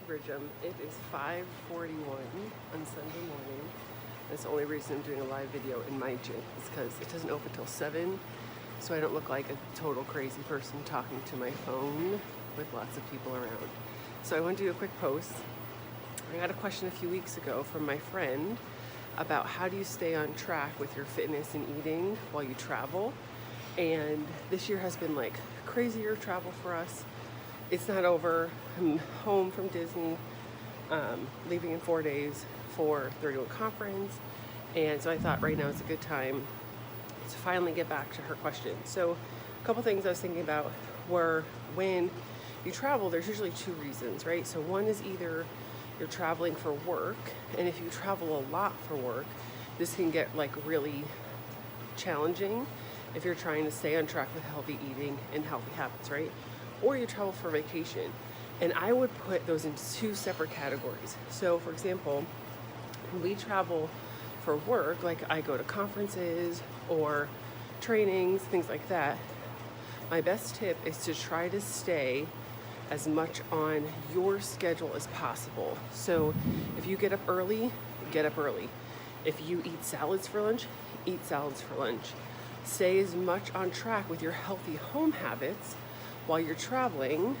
Bridgem. It is 5:41 on Sunday morning. That's the only reason I'm doing a live video in my gym is because it doesn't open till 7, so I don't look like a total crazy person talking to my phone with lots of people around. So I want to do a quick post. I got a question a few weeks ago from my friend about how do you stay on track with your fitness and eating while you travel. And this year has been like crazier travel for us. It's not over. I'm home from Disney, leaving in 4 days for 31 conference. And so I thought right now is a good time to finally get back to her question. So a couple things I was thinking about were when you travel, there's usually two reasons, right? So one is either you're traveling for work, and if you travel a lot for work, this can get like really challenging if you're trying to stay on track with healthy eating and healthy habits, right? Or you travel for vacation. And I would put those in two separate categories. So for example, when we travel for work, like I go to conferences or trainings, things like that, my best tip is to try to stay as much on your schedule as possible. So if you get up early, get up early. If you eat salads for lunch, eat salads for lunch. Stay as much on track with your healthy home habits while you're traveling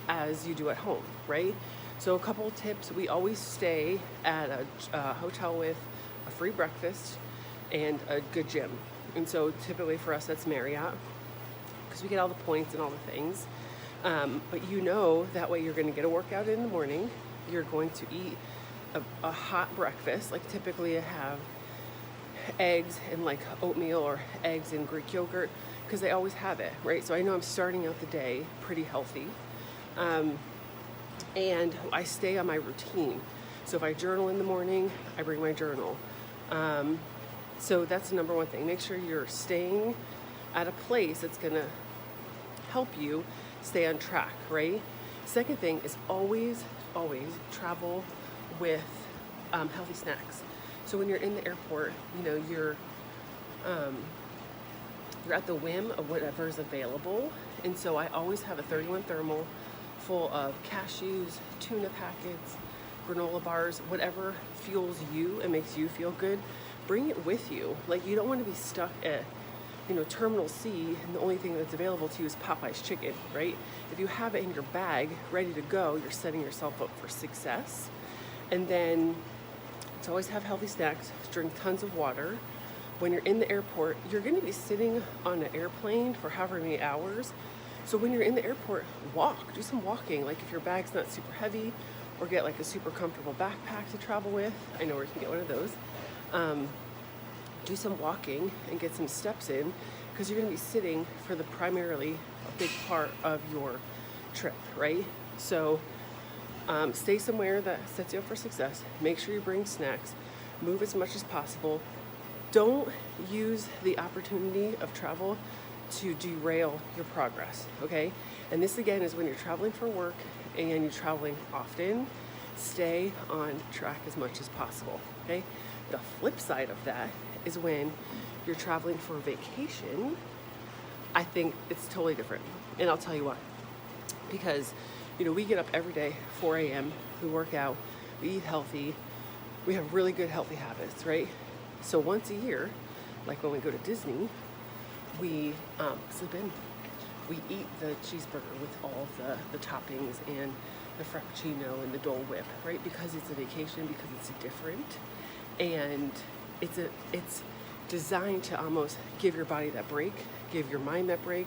as you do at home, right? So a couple of tips: we always stay at a hotel with a free breakfast and a good gym. And so typically for us that's Marriott, because we get all the points and all the things. But you know that way you're going to get a workout in the morning. You're going to eat a hot breakfast. Like typically I have eggs and like oatmeal or eggs and Greek yogurt because they always have it, right? So I know I'm starting out the day pretty healthy. And I stay on my routine. So if I journal in the morning, I bring my journal. So that's the number one thing. Make sure you're staying at a place that's going to help you stay on track, right? Second thing is always travel with healthy snacks. So when you're in the airport, you know, you're at the whim of whatever's available. And so I always have a 31 thermal full of cashews, tuna packets, granola bars, whatever fuels you and makes you feel good. Bring it with you. Like you don't want to be stuck at, you know, Terminal C and the only thing that's available to you is Popeye's chicken, right? If you have it in your bag ready to go, you're setting yourself up for success. And then to always have healthy snacks, drink tons of water. When you're in the airport, you're going to be sitting on an airplane for however many hours. So when you're in the airport, walk, do some walking. Like if your bag's not super heavy, or get like a super comfortable backpack to travel with. I know where you can get one of those. Do some walking and get some steps in, because you're going to be sitting for the primarily a big part of your trip, right? So stay somewhere that sets you up for success. Make sure you bring snacks. Move as much as possible. Don't use the opportunity of travel to derail your progress, okay? And this again is when you're traveling for work and you're traveling often. Stay on track as much as possible, okay? The flip side of that is when you're traveling for vacation. I think it's totally different, and I'll tell you why. Because, you know, we get up every day, 4 a.m., we work out, we eat healthy, we have really good healthy habits, right? So once a year, like when we go to Disney, we sleep in. We eat the cheeseburger with all the toppings and the frappuccino and the Dole Whip, right? Because it's a vacation, because it's different, and it's designed to almost give your body that break, give your mind that break,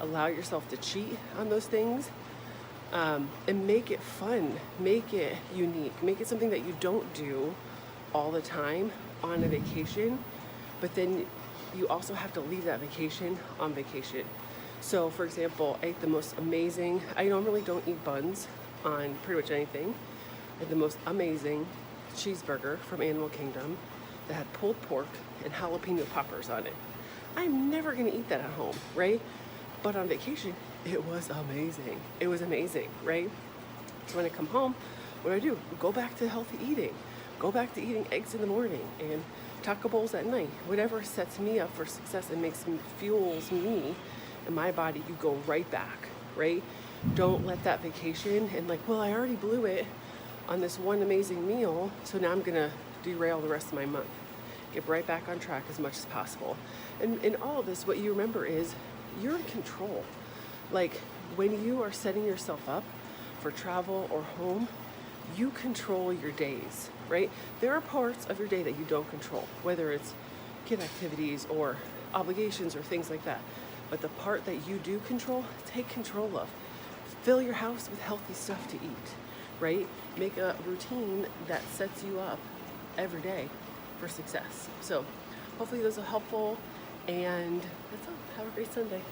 allow yourself to cheat on those things, and make it fun, make it unique, make it something that you don't do all the time on a vacation, but then you also have to leave that vacation on vacation. So for example, I ate the most amazing, I normally don't eat buns on pretty much anything. I had the most amazing cheeseburger from Animal Kingdom that had pulled pork and jalapeno poppers on it. I'm never gonna eat that at home, right? But on vacation, it was amazing. It was amazing, right? So when I come home, what do? Go back to healthy eating. Go back to eating eggs in the morning and taco bowls at night. Whatever sets me up for success and fuels me and my body, you go right back, right? Don't let that vacation and like, well, I already blew it on this one amazing meal, so now I'm gonna derail the rest of my month. Get right back on track as much as possible. And in all of this, what you remember is you're in control. Like when you are setting yourself up for travel or home, you control your days, right? There are parts of your day that you don't control, whether it's kid activities or obligations or things like that. But the part that you do control, take control of. Fill your house with healthy stuff to eat, right? Make a routine that sets you up every day for success. So hopefully those are helpful, and that's all. Have a great Sunday.